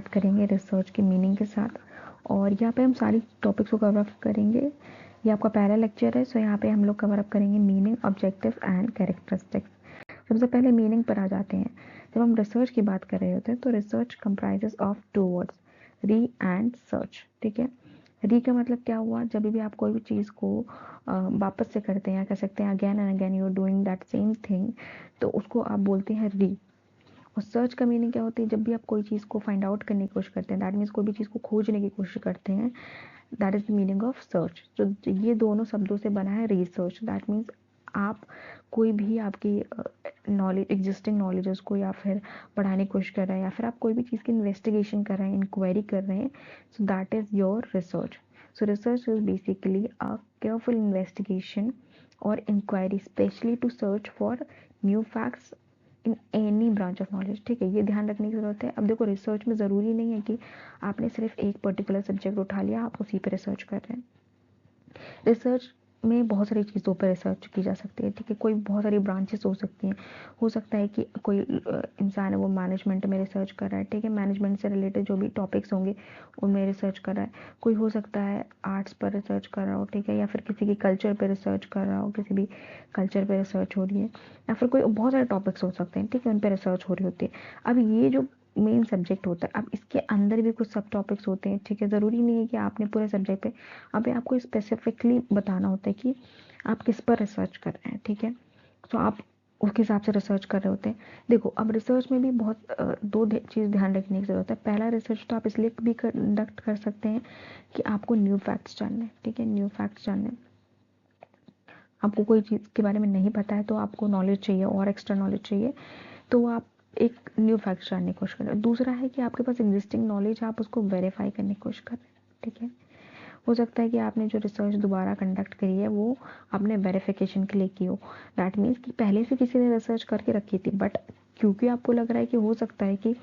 Start करेंगे research की meaning के साथ, और यहाँ पे हम सारी टॉपिक्स को कवर अप करेंगे। ये आपका पहला लेक्चर है, सो यहाँ पे हम लोग कवर अप करेंगे मीनिंग, ऑब्जेक्टिव एंड कैरेक्टरिस्टिक्स। सबसे पहले मीनिंग पर आ जाते हैं। जब हम रिसर्च की बात कर रहे होते हैं तो रिसर्च कंप्राइजेस ऑफ 2 वर्ड्स, री एंड सर्च। ठीक है, री का मतलब क्या हुआ, जब भी आप कोई भी चीज़ को वापस से करते हैं, या कह सकते हैं again and again you are doing that same thing, तो उसको आप बोलते हैं री। और सर्च का मीनिंग क्या होती है, जब भी आप कोई चीज़ को फाइंड आउट करने की कोशिश करते हैं, दैट मीन्स कोई भी चीज़ को खोजने की कोशिश करते हैं, that is the meaning of search. तो ये दोनों शब्दों से बना है रिसर्च। दैट मीन्स आप कोई भी आपकी नॉलेज, एग्जिस्टिंग नॉलेजेस को या फिर पढ़ाने की कोशिश कर रहे हैं, या फिर आप कोई भी चीज़ की इन्वेस्टिगेशन कर रहे हैं, इंक्वायरी कर रहे हैं, so that is your research. So research is basically a careful investigation और inquiry specially to search for new facts in any branch of knowledge. ठीक है, ये ध्यान रखने की ज़रूरत है। अब देखो, रिसर्च में ज़रूरी नहीं है कि आपने सिर्फ एक पर्टिकुलर सब्जेक्ट उठा लिया, आप उसी पर रिसर्च कर रहे हैं। रिसर्च में बहुत सारी चीज़ों पर रिसर्च की जा सकती है। ठीक है, कोई बहुत सारी ब्रांचेस हो सकती हैं। हो सकता है कि कोई इंसान है वो मैनेजमेंट में रिसर्च कर रहा है। ठीक है, मैनेजमेंट से रिलेटेड जो भी टॉपिक्स होंगे उनमें रिसर्च कर रहा है। कोई हो सकता है आर्ट्स पर रिसर्च कर रहा हो, ठीक है, या फिर किसी की कल्चर पर रिसर्च कर रहा हो, किसी भी कल्चर पर रिसर्च हो रही है, या फिर कोई बहुत सारे टॉपिक्स हो सकते हैं, ठीक है, उन पर रिसर्च हो रही होती है। अब ये जो मेन सब्जेक्ट होता है, अब इसके अंदर भी कुछ सब टॉपिक्स होते हैं। ठीक है, ज़रूरी नहीं है कि आपने पूरे सब्जेक्ट पे, अभी आपको स्पेसिफिकली बताना होता है कि आप किस पर रिसर्च कर रहे हैं। ठीक है, तो आप उसके हिसाब से रिसर्च कर रहे होते हैं। देखो, अब रिसर्च में भी बहुत दो चीज़ ध्यान रखने की ज़रूरत है। पहला, रिसर्च तो आप इसलिए भी कंडक्ट कर सकते हैं कि आपको न्यू फैक्ट्स जानने हैं। ठीक है, न्यू फैक्ट्स जानने, आपको कोई चीज़ के बारे में नहीं पता है तो आपको नॉलेज चाहिए और एक्स्ट्रा नॉलेज चाहिए, तो आप एक न्यू फैक्ट्स जानने की कोशिश कर रहे हैं। दूसरा है कि आपके पास एग्जिस्टिंग नॉलेज, आप उसको वेरीफाई करने की कोशिश कर रहे हैं। ठीक है, हो सकता है कि आपने जो रिसर्च दोबारा कंडक्ट करी है वो आपने वेरिफिकेशन के लिए की हो। दैट मीन्स कि पहले से किसी ने रिसर्च करके रखी थी, बट क्योंकि आपको लग रहा है कि हो सकता है कि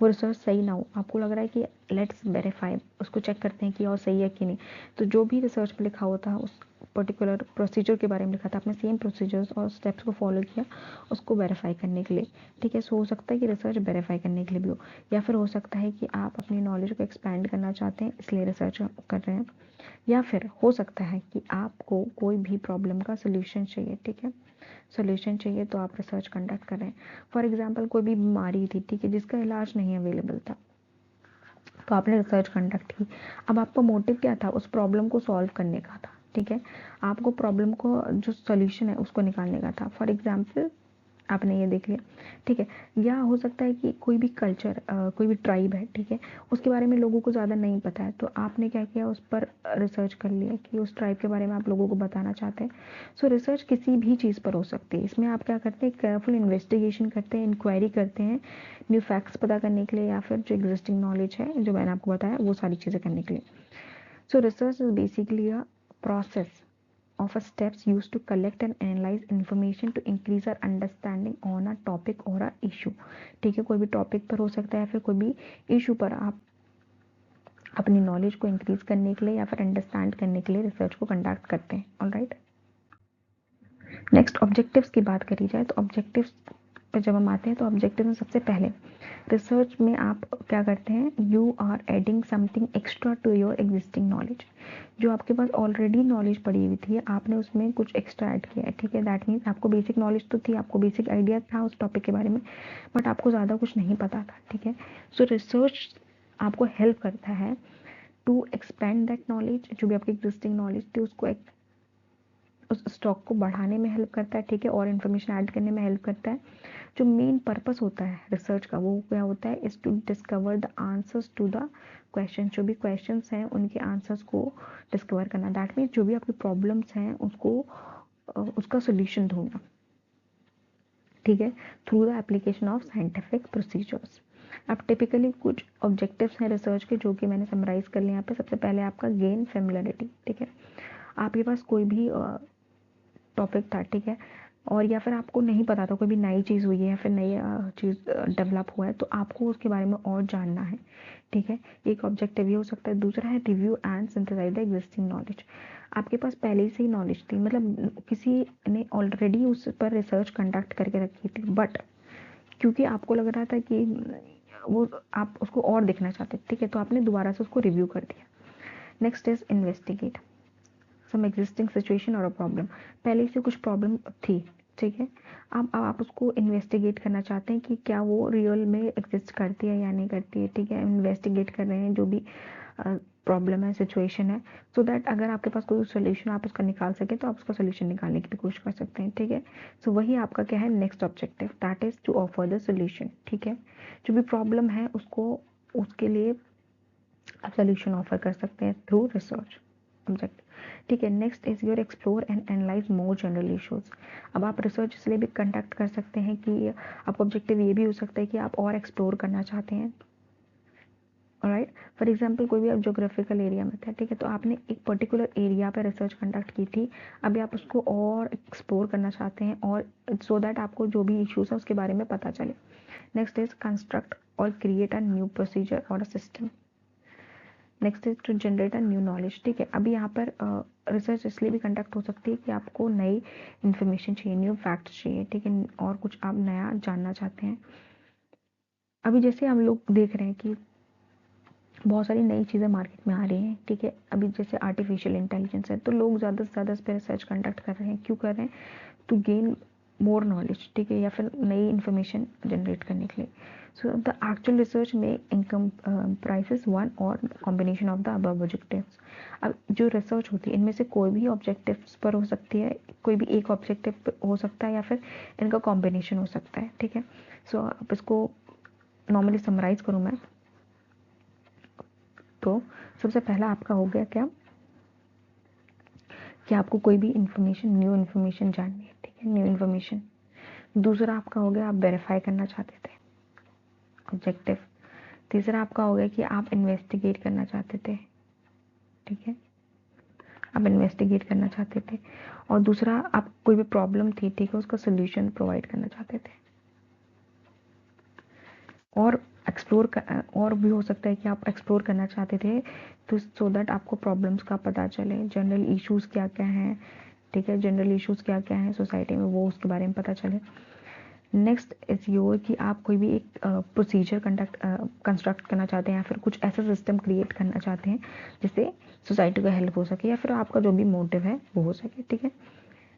वो रिसर्च सही ना हो, आपको लग रहा है कि लेट्स वेरीफाई, उसको चेक करते हैं कि और सही है कि नहीं। तो जो भी रिसर्च में लिखा होता है उस पर्टिकुलर प्रोसीजर के बारे में लिखा था, आपने सेम प्रोसीजर्स और स्टेप्स को फॉलो किया उसको वेरीफाई करने के लिए। ठीक है, सो हो सकता है कि रिसर्च वेरीफाई करने के लिए भी हो, या फिर हो सकता है कि आप अपनी नॉलेज को एक्सपैंड करना चाहते हैं इसलिए रिसर्च कर रहे हैं, या फिर हो सकता है कि आपको कोई भी प्रॉब्लम का सोल्यूशन चाहिए। ठीक है, सोल्यूशन चाहिए तो आप रिसर्च कंडक्ट कर रहे हैं। फॉर एग्जांपल, कोई भी बीमारी थी, ठीक है, जिसका इलाज नहीं अवेलेबल था, तो आपने रिसर्च कंडक्ट की। अब आपका मोटिव क्या था, उस प्रॉब्लम को सॉल्व करने का था। ठीक है, आपको प्रॉब्लम को जो सोल्यूशन है उसको निकालने का था। फॉर एग्जांपल, आपने ये देख लिया। ठीक है, या हो सकता है कि कोई भी कल्चर, कोई भी ट्राइब है, ठीक है, उसके बारे में लोगों को ज़्यादा नहीं पता है, तो आपने क्या किया, उस पर रिसर्च कर लिया कि उस ट्राइब के बारे में आप लोगों को बताना चाहते हैं। सो रिसर्च किसी भी चीज़ पर हो सकती है। इसमें आप क्या करते हैं, केयरफुल इन्वेस्टिगेशन करते हैं, इंक्वायरी करते हैं न्यू फैक्ट्स पता करने के लिए, या फिर जो एग्जिस्टिंग नॉलेज है जो मैंने आपको बताया वो सारी चीज़ें करने के लिए। सो research is basically a process of a steps used to collect and analyze information to increase our understanding on a topic or a issue। ठीक है, कोई भी टॉपिक पर हो सकता है या फिर कोई भी इशू पर आप अपनी नॉलेज को इंक्रीज करने के लिए या फिर अंडरस्टैंड करने के लिए रिसर्च को कंडक्ट करते हैं। ऑलराइट, नेक्स्ट ऑब्जेक्टिव्स की बात करी जाए तो ऑब्जेक्टिव्स पर जब हम आते हैं तो ऑब्जेक्टिव में सबसे पहले रिसर्च में आप क्या करते हैं, you are adding something extra to your existing knowledge. जो आपके पास ऑलरेडी नॉलेज पड़ी हुई थी, आपने उसमें कुछ एक्स्ट्रा ऐड किया है। ठीक है, दैट मीन्स आपको बेसिक नॉलेज तो थी, आपको बेसिक आइडिया था उस टॉपिक के बारे में, बट आपको ज़्यादा कुछ नहीं पता था। ठीक है, सो रिसर्च आपको हेल्प करता है टू एक्सपेंड दैट नॉलेज। जो भी आपकी एग्जिस्टिंग नॉलेज थी उसको उस स्टॉक को बढ़ाने में हेल्प करता है। ठीक है, और इन्फॉर्मेशन ऐड करने में हेल्प करता है। जो मेन पर्पस होता है रिसर्च का वो क्या होता है, is to discover the answers to the question. जो भी क्वेश्चंस हैं उनके आंसर्स को डिस्कवर करना, दैट मीन्स जो भी आपकी प्रॉब्लम्स हैं उसको उसका सोल्यूशन ढूंढना। ठीक है, through the application of scientific procedures. अब टिपिकली कुछ ऑब्जेक्टिव्स हैं रिसर्च के जो कि मैंने समराइज कर लिया यहाँ पे। सबसे पहले आपका गेन फेमिलियरिटी। ठीक है, आपके पास कोई भी टॉपिक था, ठीक है, और या फिर आपको नहीं पता था, कोई भी नई चीज़ हुई है या फिर नई चीज़ डेवलप हुआ है, तो आपको उसके बारे में और जानना है। ठीक है, एक ऑब्जेक्टिव ये हो सकता है। दूसरा है review and synthesise the existing knowledge. आपके पास पहले से ही नॉलेज थी, मतलब किसी ने ऑलरेडी उस पर रिसर्च कंडक्ट करके रखी थी, बट क्योंकि आपको लग रहा था कि वो आप उसको और देखना चाहते हैं, ठीक है, तो आपने दोबारा से उसको रिव्यू कर दिया। Next is investigate some existing situation और अ प्रॉब्लम। पहले से कुछ प्रॉब्लम थी, ठीक है, अब आप उसको इन्वेस्टिगेट करना चाहते हैं कि क्या वो रियल में एग्जिस्ट करती है या नहीं करती है, ठीक है, इन्वेस्टिगेट कर रहे हैं जो भी प्रॉब्लम है, सिचुएशन है, सो दैट अगर आपके पास कोई सोल्यूशन आप उसका निकाल सकें तो आप उसका सोल्यूशन निकालने की भी कोशिश कर सकते हैं, ठीक है। सो वही आपका क्या है next objective, that is to offer the solution, ठीक है, जो भी प्रॉब्लम है उसको उसके लिए आप सोल्यूशन ऑफर कर सकते हैं थ्रू रिसर्च ऑब्जेक्ट, ठीक है। Next is your explore and analyse more general issues. अब आप रिसर्च इसलिए भी कंडक्ट कर सकते हैं कि आपका ऑब्जेक्टिव ये भी हो सकता है कि आप और एक्सप्लोर करना चाहते हैं, राइट। फॉर एग्जाम्पल कोई भी आप जोग्राफिकल एरिया में थे, ठीक है, तो आपने एक पर्टिकुलर एरिया पर रिसर्च कंडक्ट की थी, अभी आप उसको और एक्सप्लोर करना चाहते हैं और सो दैट आपको जो भी इश्यूज है उसके बारे में पता चले। नेक्स्ट इज कंस्ट्रक्ट और क्रिएट अ न्यू प्रोसीजर और a system. Next is to generate a new knowledge, ठीक है। अभी यहाँ पर रिसर्च इसलिए भी कंडक्ट हो सकती है कि आपको नई इन्फॉर्मेशन चाहिए, न्यू फैक्ट्स चाहिए, ठीक है, और कुछ आप नया जानना चाहते हैं। अभी जैसे हम लोग देख रहे हैं कि बहुत सारी नई चीज़ें मार्केट में आ रही हैं, ठीक है, अभी जैसे आर्टिफिशियल इंटेलिजेंस है, तो लोग ज़्यादा से ज़्यादा इस पर रिसर्च कंडक्ट कर रहे हैं, क्यों कर रहे हैं, टू गेन मोर नॉलेज, ठीक है, या फिर नई इन्फॉर्मेशन जनरेट करने के लिए। सो द एक्चुअल रिसर्च में इनकम प्राइसेस वन और combination of the above objectives. अब जो रिसर्च होती है इनमें से कोई भी ऑब्जेक्टिव्स पर हो सकती है, कोई भी एक ऑब्जेक्टिव हो सकता है या फिर इनका कॉम्बिनेशन हो सकता है, ठीक है। सो आप इसको नॉर्मली समराइज करूँ मैं तो सबसे पहला आपका हो गया क्या कि आपको कोई भी इंफॉर्मेशन, न्यू इन्फॉर्मेशन जाननी है, ठीक है, न्यू इन्फॉर्मेशन। दूसरा आपका हो गया आप वेरीफाई करना चाहते थे, ऑब्जेक्टिव। तीसरा आपका हो गया कि आप इन्वेस्टिगेट करना चाहते थे, ठीक है, आप इन्वेस्टिगेट करना चाहते थे। और दूसरा आप कोई भी प्रॉब्लम थी, ठीक है, उसका सोल्यूशन प्रोवाइड करना चाहते थे। और एक्सप्लोर और भी हो सकता है कि आप एक्सप्लोर करना चाहते थे तो सो दैट आपको प्रॉब्लम्स का पता चले, जनरल इश्यूज़ क्या क्या हैं, ठीक है, जनरल इश्यूज़ क्या क्या हैं सोसाइटी में वो उसके बारे में पता चले। नेक्स्ट इज योर कि आप कोई भी एक प्रोसीजर कंस्ट्रक्ट करना चाहते हैं या फिर कुछ ऐसा सिस्टम क्रिएट करना चाहते हैं जिससे सोसाइटी को हेल्प हो सके या फिर आपका जो भी मोटिव है वो हो सके, ठीक है।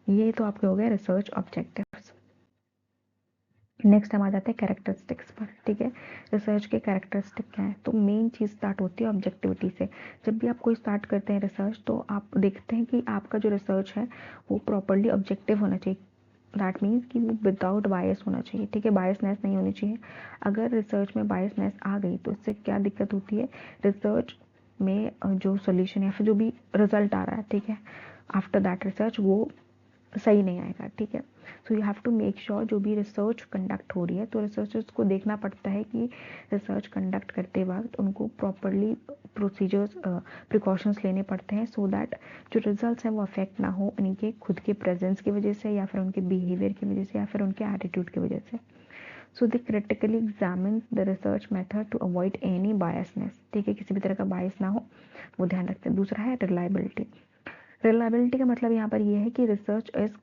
ये तो आपके हो गए रिसर्च ऑब्जेक्टिव्स। नेक्स्ट हम आ जाते हैं कैरेक्टरिस्टिक्स पर, ठीक है, रिसर्च के कैरेक्टरिस्टिक क्या है। तो मेन चीज़ स्टार्ट होती है ऑब्जेक्टिविटी से। जब भी आप कोई स्टार्ट करते हैं रिसर्च तो आप देखते हैं कि आपका जो रिसर्च है वो प्रॉपरली ऑब्जेक्टिव होना चाहिए, दैट मीन्स कि वो विदाउट बायस होना चाहिए, ठीक है, बायसनेस नहीं होनी चाहिए। अगर रिसर्च में बायसनेस आ गई तो इससे क्या दिक्कत होती है, रिसर्च में जो सोल्यूशन या फिर जो भी रिजल्ट आ रहा है, ठीक है, आफ्टर दैट रिसर्च वो सही नहीं आएगा, ठीक है। So you have to make sure जो भी रिसर्च कंडक्ट हो रही है तो रिसर्चर्स को देखना पड़ता है कि रिसर्च कंडक्ट करते वक्त उनको प्रॉपरली प्रोसीजर्स प्रिकॉशंस लेने पड़ते हैं सो दैट जो रिजल्ट्स हैं वो अफेक्ट ना हो उनके खुद के प्रेजेंस की वजह से या फिर उनके बिहेवियर की वजह से या फिर उनके एटीट्यूड की वजह से। So they critically examine the research method to avoid any biasness, ठीक है, किसी भी तरह का बायस ना हो वो ध्यान रखते हैं। दूसरा है रिलायबिलिटी। रिलायबिलिटी का मतलब यहाँ पर ये है कि research is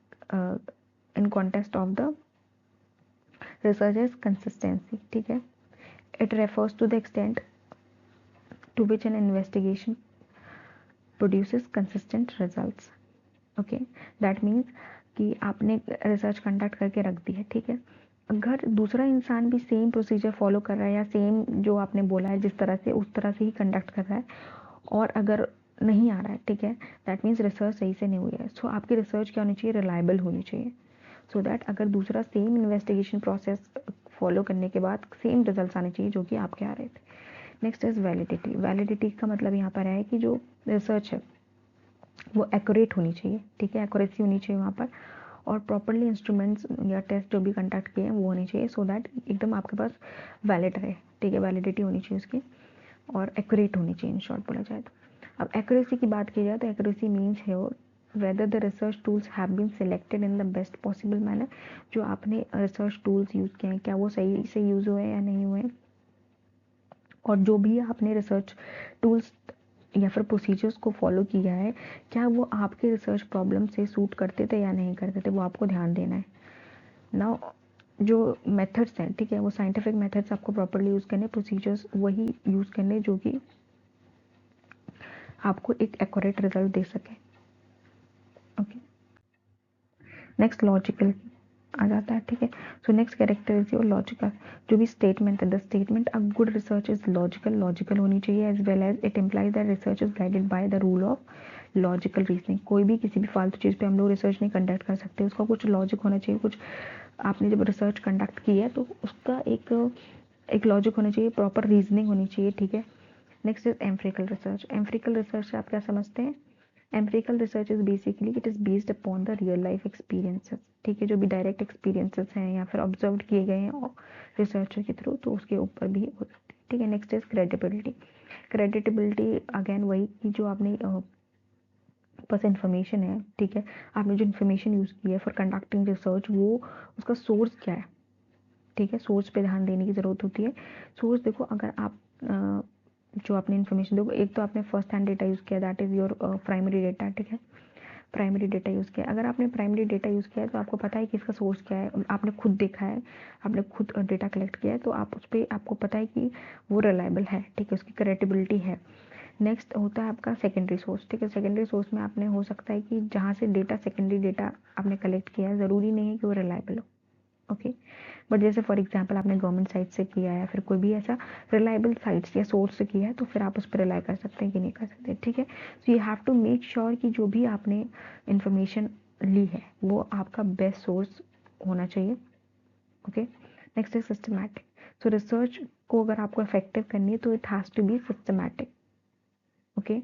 in context of the research is consistency, ठीक है, it refers to the extent to which an investigation produces consistent results, okay, that means कि आपने रिसर्च कंडक्ट करके रख दी है, ठीक है, अगर दूसरा इंसान भी सेम प्रोसीजर फॉलो कर रहा है या सेम जो आपने बोला है जिस तरह से उस तरह से ही कंडक्ट कर रहा है और अगर नहीं आ रहा है, ठीक है, दैट मीन्स रिसर्च सही से नहीं हुई है। सो आपकी रिसर्च क्या होनी चाहिए, रिलायबल होनी चाहिए, सो दैट अगर दूसरा सेम इन्वेस्टिगेशन प्रोसेस फॉलो करने के बाद सेम रिजल्ट्स आने चाहिए जो कि आपके आ रहे थे। Next is validity. वैलिडिटी का मतलब यहाँ पर है कि जो रिसर्च है वो एक्यूरेट होनी चाहिए, ठीक है, एक्यूरेसी होनी चाहिए वहाँ पर और प्रॉपरली इंस्ट्रूमेंट्स या टेस्ट जो भी कंडक्ट किए हैं वो होने चाहिए सो दैट एकदम आपके पास वैलिड रहे, ठीक है, वैलिडिटी होनी चाहिए उसकी और एक्यूरेट होनी चाहिए इन शॉर्ट बोला जाए तो। अब एक्यूरेसी की बात की जाए तो एक्यूरेसी मीन्स है whether the research tools have been selected in the best possible manner, जो आपने रिसर्च टूल्स यूज़ किए हैं क्या वो सही से यूज़ हुए हैं या नहीं हुए, और जो भी आपने रिसर्च टूल्स या फिर प्रोसीजर्स को फॉलो किया है क्या वो आपके रिसर्च प्रॉब्लम से सूट करते थे या नहीं करते थे, वो आपको ध्यान देना है। नाउ जो मेथड्स हैं, ठीक है, वो साइंटिफिक मेथड्स आपको प्रॉपरली यूज़ करने, प्रोसीजर्स वही यूज़ करने जो कि आपको एक एक्यूरेट रिजल्ट दे सके। ओके, नेक्स्ट लॉजिकल आ जाता है, ठीक है। So next character is your logical. जो भी स्टेटमेंट है, the statement a good research is logical, logical होनी चाहिए, as well as it implies that research is guided by the rule of logical reasoning. कोई भी किसी भी फालतू चीज़ पे हम लोग रिसर्च नहीं कंडक्ट कर सकते, उसका कुछ लॉजिक होना चाहिए। कुछ आपने जब रिसर्च कंडक्ट की है तो उसका एक लॉजिक होना चाहिए, प्रॉपर रीजनिंग होनी चाहिए, ठीक है। Next is empirical research. Empirical research से आप क्या समझते हैं? Empirical research is basically it is based upon the real life experiences, ठीक है, जो भी डायरेक्ट एक्सपीरियंसेस हैं या फिर ऑब्जर्व किए गए हैं रिसर्चर के थ्रू, तो उसके ऊपर भी हो सकती है, ठीक है। Next is credibility. Creditability again वही कि जो आपने पास इन्फॉर्मेशन है, ठीक है, आपने जो इन्फॉर्मेशन यूज़ की है फॉर कंडक्टिंग रिसर्च, वो उसका सोर्स क्या है, ठीक है, सोर्स पे ध्यान देने की ज़रूरत होती है। सोर्स देखो, अगर आप जो आपने इन्फॉर्मेशन, देखो एक तो आपने फर्स्ट हैंड डेटा यूज़ किया, that is your primary data, ठीक है, प्राइमरी डेटा यूज़ किया। अगर आपने प्राइमरी डेटा यूज़ किया है तो आपको पता है कि इसका सोर्स क्या है, आपने खुद देखा है, आपने खुद डेटा कलेक्ट किया है, तो आप उस पर आपको पता है कि वो रिलायबल है, ठीक है, उसकी क्रेडिबिलिटी है। नेक्स्ट होता है आपका सेकेंडरी सोर्स, ठीक है। सेकेंडरी सोर्स में आपने हो सकता है कि जहाँ से डेटा सेकेंडरी डेटा आपने कलेक्ट किया है, ज़रूरी नहीं है कि वो रिलायबल हो, ओके। बट जैसे फॉर एग्जांपल आपने गवर्नमेंट साइट से किया है, फिर कोई भी ऐसा रिलायबल साइट्स या सोर्स से किया है, तो फिर आप उस पर रिलाई कर सकते हैं कि नहीं कर सकते, ठीक है। So you have to make sure कि जो भी आपने इंफॉर्मेशन ली है वो आपका बेस्ट सोर्स होना चाहिए, okay. Next is systematic. So research को अगर आपको इफेक्टिव करनी है तो it has to be systematic, okay.